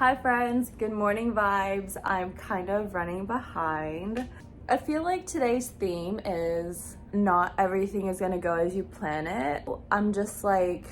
Hi friends, good morning vibes. I'm kind of running behind. I feel like today's theme is not everything is gonna go as you plan it. I'm just like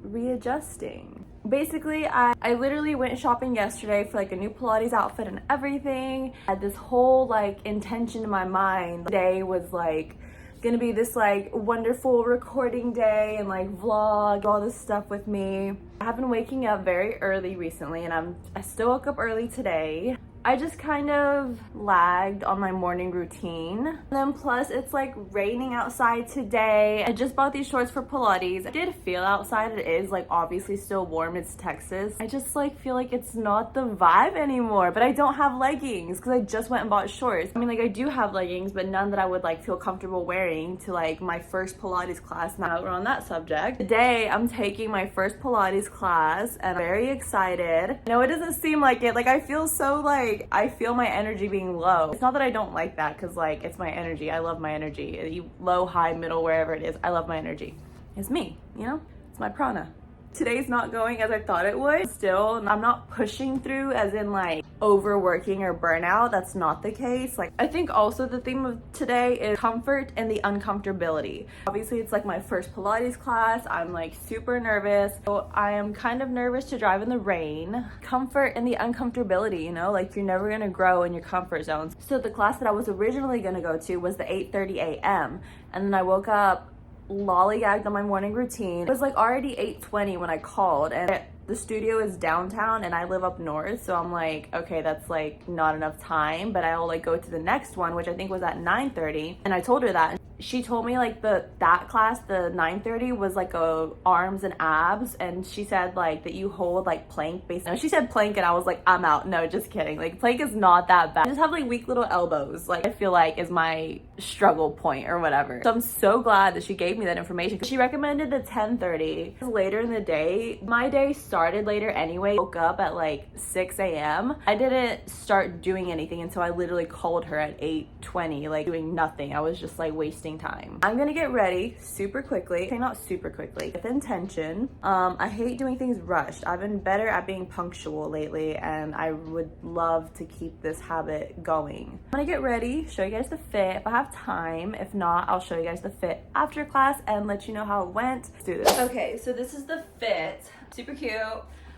readjusting. Basically, I literally went shopping yesterday for like a new Pilates outfit and everything. I had this whole like intention in my mind. Today was like gonna be this like wonderful recording day and like vlog all this stuff with me. I have been waking up very early recently and I still woke up early today. I just kind of lagged on my morning routine. And then plus it's like raining outside today. I just bought these shorts for Pilates. I did feel outside. It is like obviously still warm. It's Texas. I just like feel like it's not the vibe anymore, but I don't have leggings because I just went and bought shorts. I mean, like I do have leggings, but none that I would like feel comfortable wearing to like my first Pilates class. Now we're on that subject. Today I'm taking my first Pilates class and I'm very excited. I know it doesn't seem like it. Like I feel so like I feel my energy being low. It's not that I don't like that because like it's my energy. I love my energy. Low, high, middle, wherever it is. I love my energy. It's me, you know? It's my prana. Today's not going as I thought it would. Still, I'm not pushing through as in like overworking or burnout. That's not the case. Like I think also the theme of today is comfort and the uncomfortability. Obviously it's like my first Pilates class. I'm like super nervous. So I am kind of nervous to drive in the rain. Comfort and the uncomfortability, you know, like you're never gonna grow in your comfort zones. So the class that I was originally gonna go to was the 8:30 a.m. and then I woke up lollygagged on my morning routine. It was like already 8:20 when I called and the studio is downtown and I live up north, so I'm like, okay, that's like not enough time, but I'll like go to the next one, which I think was at 9:30, and I told her that. She told me like that class, the 9:30 was like a arms and abs, and she said like that you hold like plank basically. She said plank and I was like, I'm out. No, just kidding. Like plank is not that bad. I just have like weak little elbows, like I feel like is my struggle point or whatever. So I'm so glad that she gave me that information. She recommended the 10:30. Later in the day, my day started later anyway. I woke up at like 6 a.m. I didn't start doing anything until I literally called her at 8:20, like doing nothing. I was just like wasting time. I'm gonna get ready super quickly. Okay, not super quickly, with intention. I hate doing things rushed. I've been better at being punctual lately and I would love to keep this habit going. I'm gonna get ready, show you guys the fit if I have time. If not, I'll show you guys the fit after class and let you know how it went. Let's do this. Okay, so this is the fit. Super cute.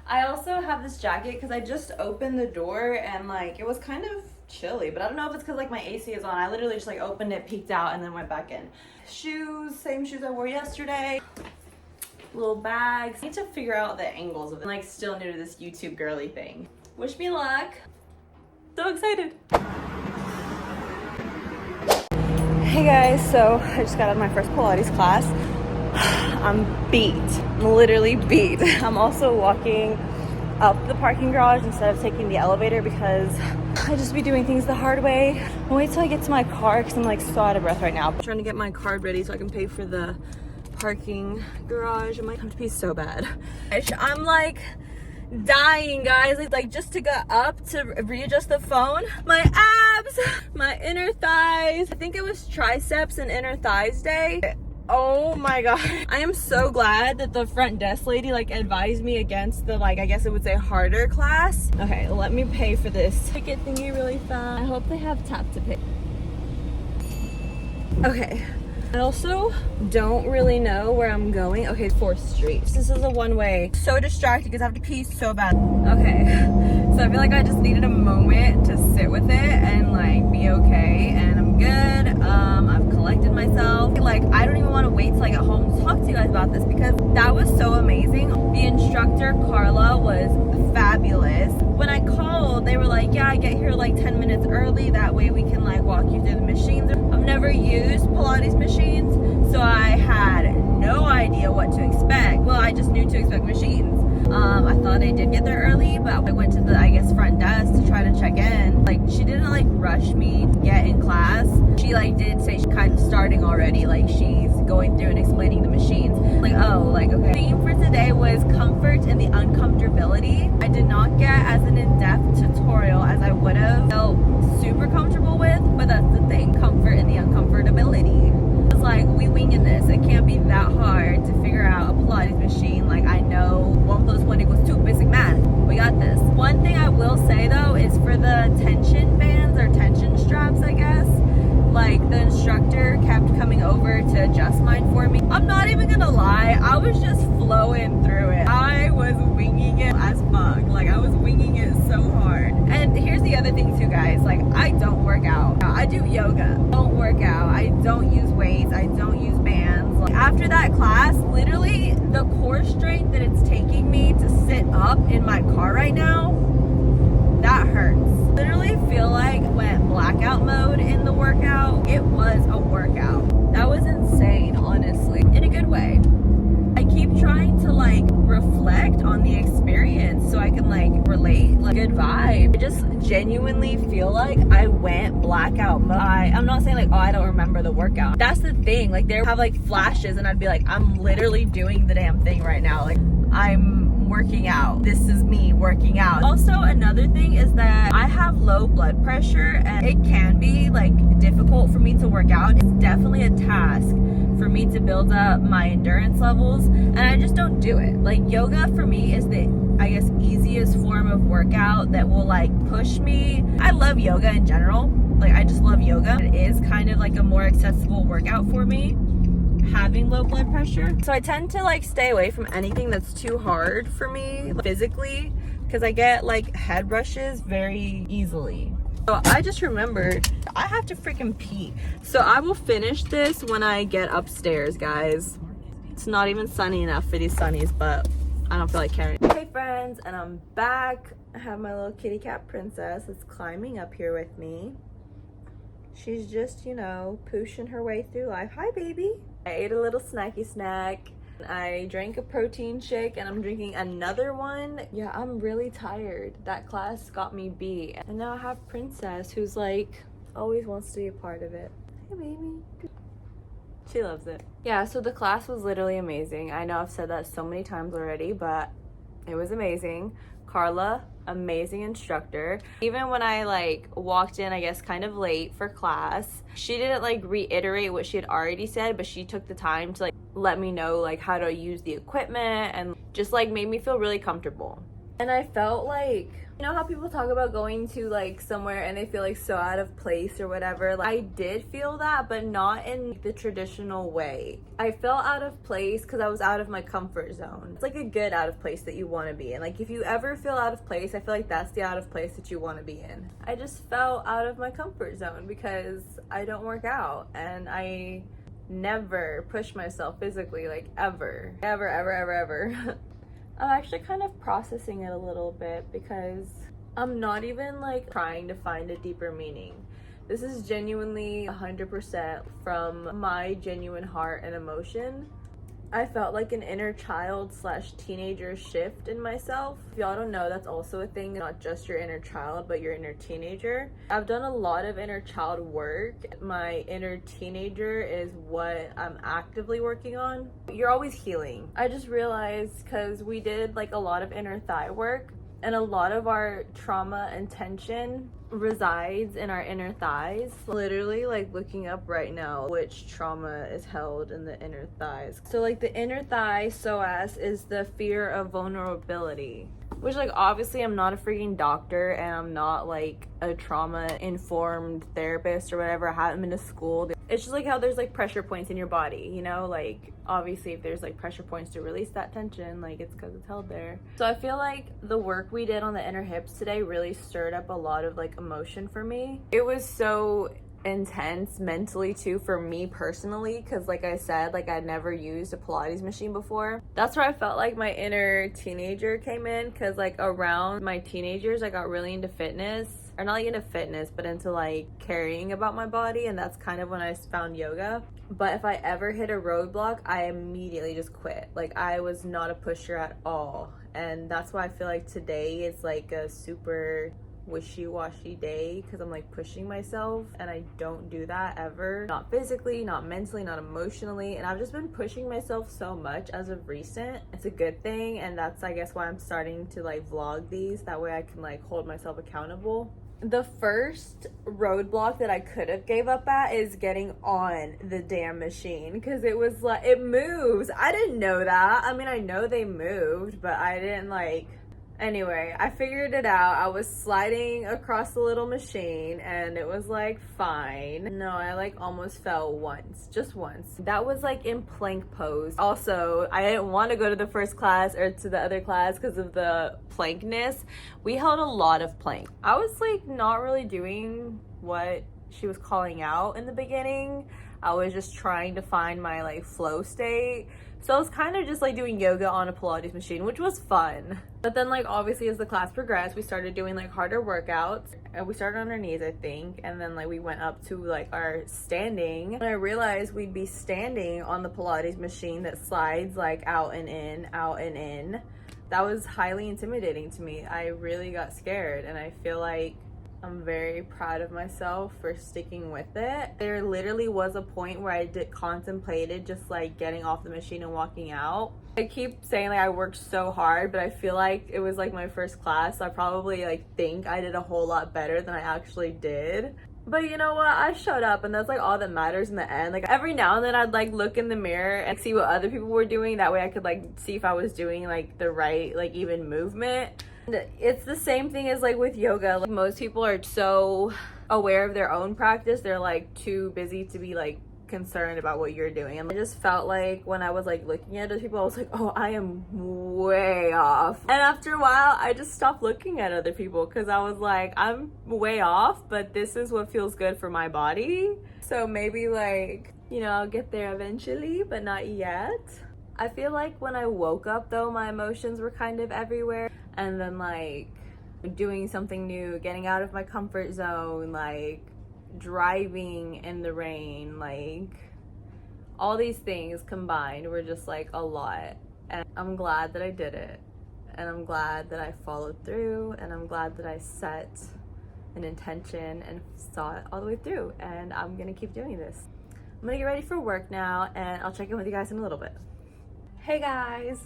I also have this jacket because I just opened the door and like it was kind of chilly, but I don't know if it's because like my AC is on. I literally just like opened it, peeked out, and then went back in. Shoes, same shoes I wore yesterday. Little bags. I need to figure out the angles of it. I'm like still new to this YouTube girly thing. Wish me luck. So excited. Hey guys, so I just got out of my first Pilates class. I'm beat. I'm literally beat. I'm also walking up the parking garage instead of taking the elevator because I just be doing things the hard way. I'll wait till I get to my car because I'm like so out of breath right now. I'm trying to get my card ready so I can pay for the parking garage. I might have to pee so bad. I'm like dying, guys. Like just to get up to readjust the phone. My abs, my inner thighs. I think it was triceps and inner thighs day. Oh my god. I am so glad that the front desk lady like advised me against the like I guess it would say harder class. Okay, let me pay for this ticket thingy really fast. I hope they have tap to pay. Okay. I also don't really know where I'm going. Okay, 4th Street. This is a one-way. So distracted because I have to pee so bad. Okay, so I feel like I just needed a moment to sit with it and like be okay, and I'm good. I've collected myself. Like I don't even want to wait till I get home to talk to you guys about this because that was so amazing. The instructor Carla was fabulous. When I called, they were like, yeah, I get here like 10 minutes early, that way we can like walk you through the machines. I've never used Pilates machines, so I had no idea what to expect. Well, I just knew to expect machines. I thought I did get there early, but I went to the, I guess, front desk to try to check in. Like, she didn't like rush me to get in class. She like did say she's kind of starting already, like she's going through and explaining the machines. Like, oh, like, okay. The theme for today was comfort and the uncomfortability. I did not get as an in-depth tutorial as I would have felt super comfortable with, but that's the thing, comfort and the uncomfortability. It's like, we winging this. It can't be that hard to figure out a Pilates machine. Like, I know 1 + 1 = 2, basic math. We got this. adjust mine for me. I'm not even gonna lie, I was just flowing through it. I was winging it as fuck. Like, I was winging it so hard. And here's the other thing too, guys. Like, I don't work out. I do yoga. I don't work out. I don't use weights. I don't use bands. Like, after that class, literally the core strength that it's taking me to sit up in my car right now, that hurts. Literally feel like I went blackout mode in the workout. It was a workout. That was insane, honestly, in a good way. I keep trying to like reflect on the experience so I can like relate, like good vibe. I just genuinely feel like I went blackout mode. I'm not saying like, oh, I don't remember the workout. That's the thing. Like, they have like flashes and I'd be like, I'm literally doing the damn thing right now. Like, I'm working out. This is me working out. Also, another thing is that I have low blood pressure and it can be like difficult for me to work out. It's definitely a task for me to build up my endurance levels, and I just don't do it. Like, yoga for me is the, I guess, easiest form of workout that will like push me. I love yoga in general. Like, I just love yoga. It is kind of like a more accessible workout for me, having low blood pressure. So I tend to like stay away from anything that's too hard for me physically, because I get like head rushes very easily. So I just remembered I have to freaking pee. So I will finish this when I get upstairs, guys. It's not even sunny enough for these sunnies, but I don't feel like caring. Hey friends, and I'm back. I have my little kitty cat princess that's climbing up here with me. She's just, you know, pushing her way through life. Hi, baby. I ate a little snacky snack. I drank a protein shake and I'm drinking another one. Yeah, I'm really tired. That class got me beat. And now I have Princess, who's like, always wants to be a part of it. Hey, baby. She loves it. Yeah, so the class was literally amazing. I know I've said that so many times already, but it was amazing. Carla, amazing instructor. Even when I like walked in, I guess kind of late for class, she didn't like reiterate what she had already said, but she took the time to like let me know like how to use the equipment and just like made me feel really comfortable. And I felt like, you know how people talk about going to like somewhere and they feel like so out of place or whatever? Like, I did feel that, but not in the traditional way. I felt out of place because I was out of my comfort zone. It's like a good out of place that you want to be in. Like, if you ever feel out of place, I feel like that's the out of place that you want to be in. I just felt out of my comfort zone because I don't work out and I never push myself physically, like ever. I'm actually kind of processing it a little bit because I'm not even like trying to find a deeper meaning. This is genuinely 100% from my genuine heart and emotion. I felt like an inner child / teenager shift in myself. If y'all don't know, that's also a thing, not just your inner child, but your inner teenager. I've done a lot of inner child work. My inner teenager is what I'm actively working on. You're always healing. I just realized because we did like a lot of inner thigh work, and a lot of our trauma and tension resides in our inner thighs. Literally like looking up right now which trauma is held in the inner thighs. So like the inner thigh psoas is the fear of vulnerability, which like obviously I'm not a freaking doctor and I'm not like a trauma informed therapist or whatever. I haven't been to school. It's just like how there's like pressure points in your body, you know, like obviously if there's like pressure points to release that tension, like it's because it's held there. So I feel like the work we did on the inner hips today really stirred up a lot of like emotion for me. It was so intense mentally too for me personally, because like I said, like I'd never used a Pilates machine before. That's where I felt like my inner teenager came in, because like around my teenagers I got really into fitness, or not like into fitness, but into like caring about my body, and that's kind of when I found yoga. But if I ever hit a roadblock, I immediately just quit. Like I was not a pusher at all, and that's why I feel like today is like a super wishy-washy day, because I'm like pushing myself, and I don't do that ever. Not physically, not mentally, not emotionally, and I've just been pushing myself so much as of recent. It's a good thing, and that's I guess why I'm starting to like vlog these, that way I can like hold myself accountable. The first roadblock that I could have gave up at is getting on the damn machine, because it was like, it moves. I didn't know that. I mean, I know they moved, but I didn't like Anyway, I figured it out. I was sliding across the little machine and it was like fine. No, I like almost fell once, just once. That was like in plank pose. Also, I didn't want to go to the first class or to the other class because of the plankness. We held a lot of plank. I was like not really doing what she was calling out in the beginning. I was just trying to find my like flow state. So I was kind of just like doing yoga on a Pilates machine, which was fun. But then like obviously as the class progressed, we started doing like harder workouts. And we started on our knees, I think. And then like we went up to like our standing. And I realized we'd be standing on the Pilates machine that slides like out and in, out and in. That was highly intimidating to me. I really got scared, and I feel like I'm very proud of myself for sticking with it. There literally was a point where I contemplated just like getting off the machine and walking out. I keep saying like I worked so hard, but I feel like it was like my first class. So I probably like think I did a whole lot better than I actually did. But you know what? I showed up, and that's like all that matters in the end. Like every now and then I'd like look in the mirror and see what other people were doing. That way I could like see if I was doing like the right like even movement. It's the same thing as like with yoga. Like most people are so aware of their own practice, they're like too busy to be like concerned about what you're doing. And I just felt like when I was like looking at other people, I was like, oh, I am way off. And after a while I just stopped looking at other people because I was like, I'm way off, but this is what feels good for my body. So maybe like, you know, I'll get there eventually, but not yet. I feel like when I woke up though, my emotions were kind of everywhere. And then like doing something new, getting out of my comfort zone, like driving in the rain, like all these things combined were just like a lot. And I'm glad that I did it. And I'm glad that I followed through. And I'm glad that I set an intention and saw it all the way through. And I'm gonna keep doing this. I'm gonna get ready for work now, and I'll check in with you guys in a little bit. Hey guys,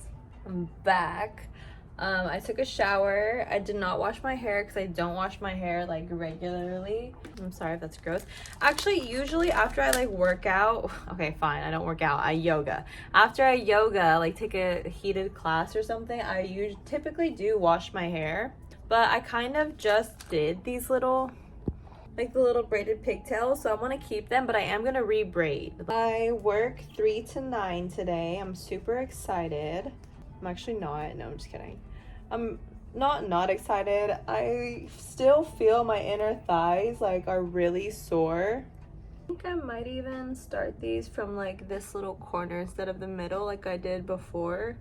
I'm back. I took a shower. I did not wash my hair because I don't wash my hair like regularly. I'm sorry if that's gross. Actually, usually after I like work out, okay, fine, I don't work out, I yoga. After I yoga, like take a heated class or something, I typically do wash my hair. But I kind of just did these little, like the little braided pigtails, so I want to keep them, but I am gonna re-braid. I work 3 to 9 today. I'm super excited. I'm actually not. No, I'm just kidding. I'm not excited. I still feel my inner thighs like are really sore. I think I might even start these from like this little corner instead of the middle like I did before.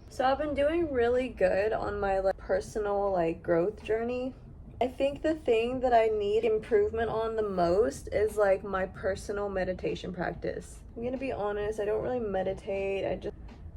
So I've been doing really good on my like personal like growth journey. I think the thing that I need improvement on the most is like my personal meditation practice. I'm gonna be honest, I don't really meditate.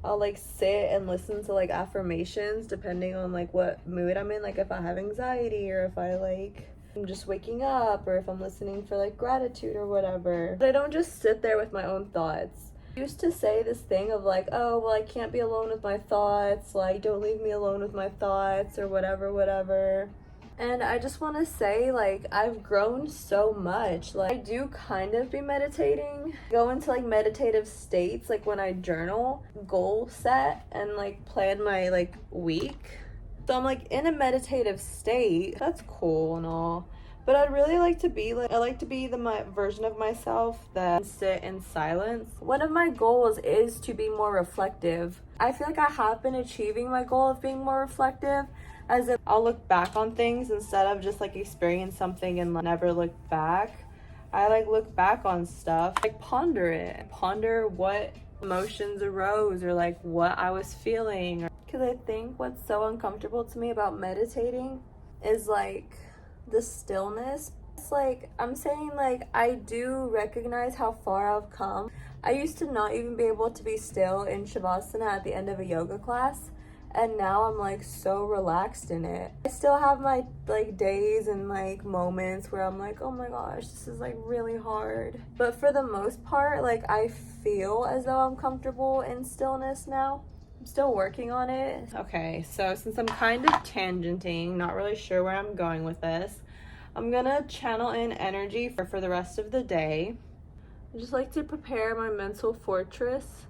I'll like sit and listen to like affirmations depending on like what mood I'm in, like if I have anxiety or if I like I'm just waking up or if I'm listening for like gratitude or whatever. But I don't just sit there with my own thoughts. I used to say this thing of like, oh well, I can't be alone with my thoughts, like don't leave me alone with my thoughts or whatever. And I just want to say, like, I've grown so much. Like, I do kind of be meditating. Go into, like, meditative states, like, when I journal, goal set, and, like, plan my, like, week. So I'm, like, in a meditative state. That's cool and all. But I'd really like to be, like, I like to be the version of myself that sit in silence. One of my goals is to be more reflective. I feel like I have been achieving my goal of being more reflective, as if I'll look back on things instead of just like experience something and never look back. I like look back on stuff, like ponder it, ponder what emotions arose or like what I was feeling. Because I think what's so uncomfortable to me about meditating is like the stillness. It's like I'm saying, like I do recognize how far I've come. I used to not even be able to be still in Shavasana at the end of a yoga class. And now I'm like so relaxed in it. I still have my like days and like moments where I'm like, oh my gosh, this is like really hard. But for the most part, like I feel as though I'm comfortable in stillness now. I'm still working on it. Okay, so since I'm kind of tangenting, not really sure where I'm going with this, I'm gonna channel in energy for the rest of the day. I just like to prepare my mental fortress.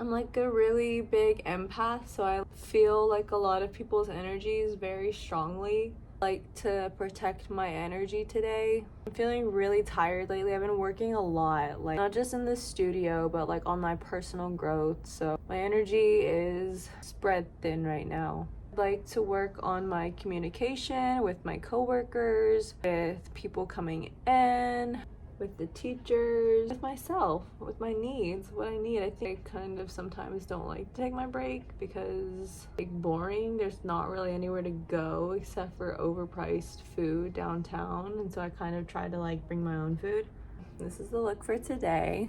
I'm like a really big empath, so I feel like a lot of people's energies very strongly. Like to protect my energy today. I'm feeling really tired lately. I've been working a lot, like not just in the studio, but like on my personal growth. So my energy is spread thin right now. I'd like to work on my communication with my coworkers, with people coming in, with the teachers, with myself, with my needs, what I need. I think I kind of sometimes don't like to take my break because like boring. There's not really anywhere to go except for overpriced food downtown, and so I kind of try to like bring my own food. This is the look for today.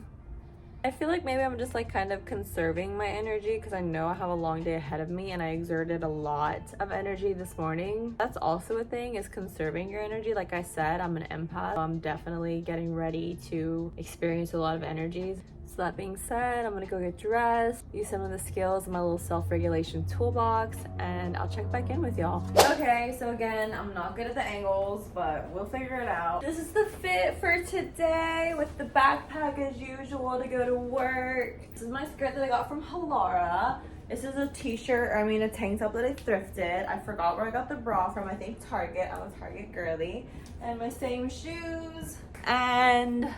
I feel like maybe I'm just like kind of conserving my energy because I know I have a long day ahead of me and I exerted a lot of energy this morning. That's also a thing, is conserving your energy. Like I said, I'm an empath, so I'm definitely getting ready to experience a lot of energies. So that being said, I'm gonna go get dressed, use some of the skills in my little self-regulation toolbox, and I'll check back in with y'all. Okay, so again, I'm not good at the angles, but we'll figure it out. This is the fit for today with the backpack as usual to go to work. This is my skirt that I got from Halara. This is a t-shirt, a tank top that I thrifted. I forgot where I got the bra from. I think Target. I'm a Target girly. And my same shoes. And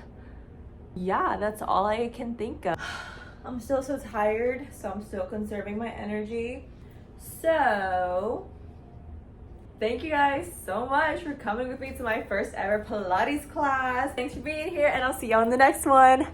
yeah, that's all I can think of. I'm still so tired, so I'm still conserving my energy. So thank you guys so much for coming with me to my first ever Pilates class. Thanks for being here, and I'll see you on the next one.